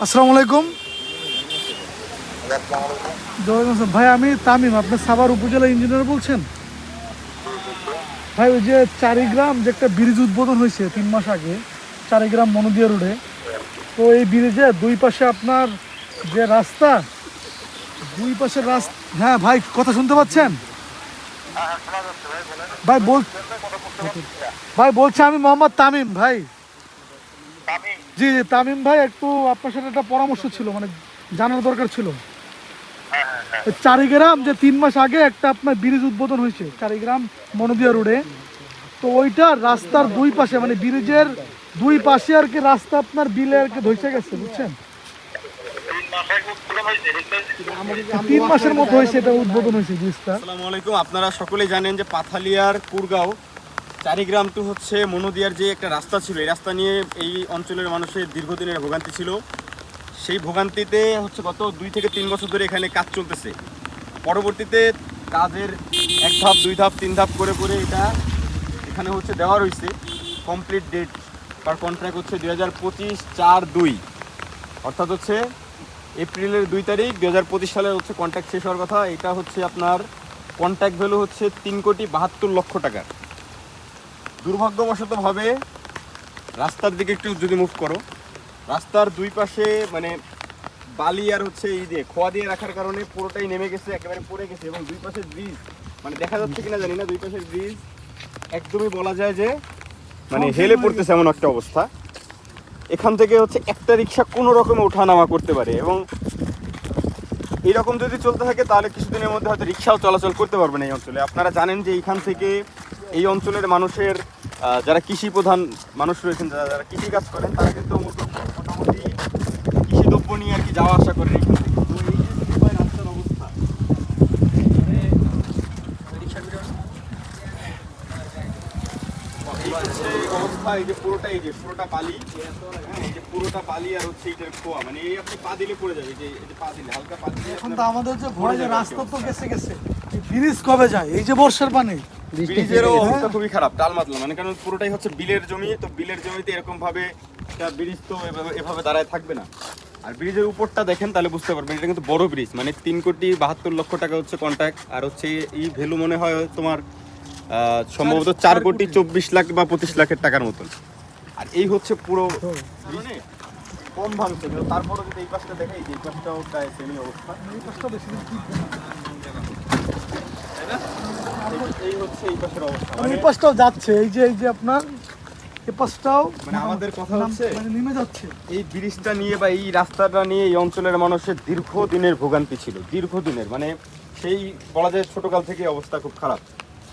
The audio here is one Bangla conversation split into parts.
আসসালামু আলাইকুম। ভাই আমি তামিম, আপনার সাভার উপজেলা ইঞ্জিনিয়ার বলছেন? ভাই ওই যে চারিগ্রাম যে একটা ব্রিজ উদ্বোধন হয়েছে 3 মাস আগে, চারিগ্রাম মনোদিয়া রোডে। তো এই ব্রিজে দুই পাশে আপনার যে রাস্তা, দুই পাশের রাস্তা, হ্যাঁ ভাই কথা শুনতে পাচ্ছেন? ভাই ভাই বলছে আমি মোহাম্মদ তামিম ভাই। জি জি তামিম ভাই, একটু আপনার সাথে একটা পরামর্শ ছিল, মানে জানার দরকার ছিল। চারিগ্রাম যে 3 মাস আগে একটা আপনার ব্রিজ উদ্বোধন হয়েছে চারিগ্রাম মনোদিয়া রোডে। তো ওইটা রাস্তার দুই পাশে, মানে ব্রিজের দুই পাশে আর কি রাস্তা আপনার বিলে আর কি ধসে গেছে, বুঝছেন? 3 মাসের মতো হয়েছে এটা উদ্বোধন হয়েছে ব্রিজটা। আসসালামু আলাইকুম। আপনারা সকলেই জানেন যে পাথালিয়ার কুরগাঁও চারিগ্রাম টু হচ্ছে মনোদিয়ার যে একটা রাস্তা ছিল, এই রাস্তা নিয়ে এই অঞ্চলের মানুষের দীর্ঘদিনের ভোগান্তি ছিল। সেই ভোগান্তিতে হচ্ছে গত 2 থেকে 3 বছর ধরে এখানে কাজ চলতেছে। পরবর্তীতে কাজের 1 ধাপ 2 ধাপ 3 ধাপ করে করে এটা এখানে হচ্ছে দেওয়া রয়েছে। কমপ্লিট ডেট পার কন্ট্রাক্ট হচ্ছে 2025/4/2, অর্থাৎ হচ্ছে এপ্রিলের 2 তারিখ 2025 সালে হচ্ছে কন্ট্রাক্ট শেষ হওয়ার কথা। এটা হচ্ছে আপনার কন্ট্রাক্ট ভ্যালু হচ্ছে 3,72,00,000 টাকার। দুর্ভাগ্যবশতভাবে রাস্তার দিকে একটু যদি মুভ করো, রাস্তার দুই পাশে মানে বালি আর হচ্ছে এই যে খোয়া দিয়ে রাখার কারণে পুরোটাই নেমে গেছে, একেবারে পড়ে গেছে। এবং দুই পাশের ব্রিজ মানে দেখা যাচ্ছে কিনা জানি না, দুই পাশের ব্রিজ একদমই বলা যায় যে মানে হেলে পড়তেছে এমন একটা অবস্থা। এখান থেকে হচ্ছে একটা রিক্সা কোনো রকমে ওঠানামা করতে পারে, এবং এইরকম যদি চলতে থাকে তাহলে কিছুদিনের মধ্যে হয়তো রিক্সাও চলাচল করতে পারবে না এই অঞ্চলে। আপনারা জানেন যে এইখান থেকে এই অঞ্চলের মানুষের যারা কৃষি প্রধান মানুষ রয়েছেন, যারা কৃষি কাজ করেন, তারা কিন্তু মোটামুটি কৃষি দ্রব্য নিয়ে আর কি যাওয়া আসা করেন এইখান থেকে। তো এই যে রাস্তার অবস্থা, এই যে পুরোটা বালি, এই যে পুরোটা বালি আর হচ্ছে এইটার খোয়া, মানে এই আপনি পা দিলে পড়ে যাবে। এই যে পা দিলে হালকা পা দিলে এখন তো আমাদের যে ভয় যে রাস্তা তো গেছে, এই ব্রিজ কবে যায়? এই যে বর্ষার পানি, ব্রিজেরও অবস্থা খুবই খারাপ, টাল মাতলা, মানে কারণ পুরোটাই হচ্ছে বিলের জমি। তো বিলের জমিতে এরকম ভাবে ব্রিজ তো এভাবে দাঁড়ায় থাকবে না। আর ব্রিজের উপরটা দেখেন তাহলে বুঝতে পারবেন, এটা কিন্তু বড় ব্রিজ, মানে 3,72,00,000 টাকা হচ্ছে কন্ট্রাক্ট। আর হচ্ছে এই ভ্যালু মনে হয় তোমার সম্ভবত 4,24,00,000 বা 25,00,000 টাকার মতন। আর এই হচ্ছে পুরো মানে কম ভাঙছে, কিন্তু তারপরে যদি এই পাশটা দেখাই, এই পাশটাও প্রায় সেমই অবস্থা। এই পাশটা বেশি এই হচ্ছে এই পাশের অবস্থা, এই পাশটাও যাচ্ছে, এই যে আপনার এই পাশটাও মানে আমাদের কথা হচ্ছে মানে নেমে যাচ্ছে। এই ব্রিজটা নিয়ে বা এই রাস্তাটা নিয়ে এই অঞ্চলের মানুষের দীর্ঘদিনের ভোগান্তি ছিল, দীর্ঘদিনের, মানে সেই বলা যায় ছোটকাল থেকে অবস্থা খুব খারাপ।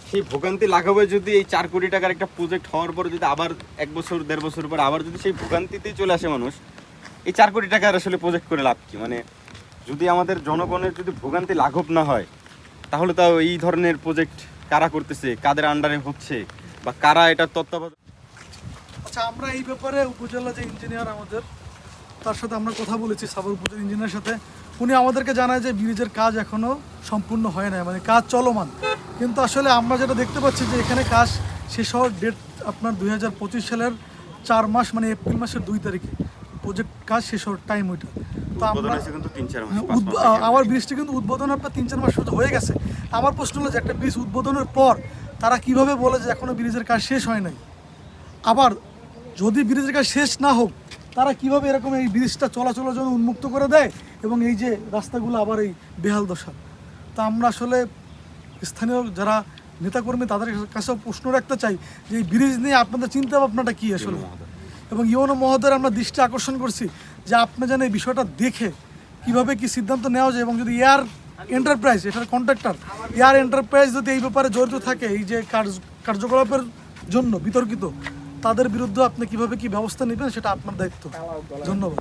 সেই ভোগান্তি লাঘবে যদি এই 4 কোটি টাকার একটা প্রজেক্ট হওয়ার পরে যদি আবার 1 বছর 1.5 বছর পর আবার যদি সেই ভোগান্তিতেই চলে আসে মানুষ, এই 4 কোটি টাকার আসলে প্রজেক্ট করে লাভ কি? মানে যদি আমাদের জনগণের যদি ভোগান্তি লাঘব না হয়, তাহলে তাও এই ধরনের প্রজেক্ট কারা করতেছে, কাদের আন্ডারে হচ্ছে, বা কারা এটার তত্ত্বাবধান। আচ্ছা, আমরা এই ব্যাপারে উপজেলা যে ইঞ্জিনিয়ার আমাদের, তার সাথে আমরা কথা বলেছি, সাভার উপজেলা ইঞ্জিনিয়ারের সাথে। উনি আমাদেরকে জানায় যে ব্রিজের কাজ এখনও সম্পূর্ণ হয় না, মানে কাজ চলমান। কিন্তু আসলে আমরা যেটা দেখতে পাচ্ছি যে এখানে কাজ শেষ হওয়ার ডেট আপনার 2025 সালের 4 মাস, মানে এপ্রিল মাসের 2 তারিখে প্রজেক্ট কাজ শেষ হওয়ার টাইম ওইটা। তো আমরা আবার ব্রিজটি কিন্তু উদ্বোধন আপনার 3-4 মাস হয়ে গেছে। আমার প্রশ্ন হলো যে একটা ব্রিজ উদ্বোধনের পর তারা কিভাবে বলে যে এখনও ব্রিজের কাজ শেষ হয় নাই? আবার যদি ব্রিজের কাজ শেষ না হোক, তারা কিভাবে এরকম এই ব্রিজটা চলাচলের জন্য উন্মুক্ত করে দেয়, এবং এই যে রাস্তাগুলো আবার এই বেহাল দশা। তা আমরা আসলে স্থানীয় যারা নেতাকর্মী তাদের কাছেও প্রশ্ন রাখতে চাই যে এই ব্রিজ নিয়ে আপনাদের চিন্তা ভাবনাটা কী আসলে। এবং ইউনো মহোদয়ের আমরা দৃষ্টি আকর্ষণ করছি যে আপনি যেন এই বিষয়টা দেখে কিভাবে কি সিদ্ধান্ত নেওয়া যায়, এবং যদি এয়ার এন্টারপ্রাইজ, এটার কন্ট্রাক্টর এয়ার এন্টারপ্রাইজ যদি এই ব্যাপারে জড়িত থাকে, এই যে কার্যকলাপের জন্য বিতর্কিত, তাদের বিরুদ্ধে আপনি কিভাবে কি ব্যবস্থা নেবেন সেটা আপনার দায়িত্ব। ধন্যবাদ।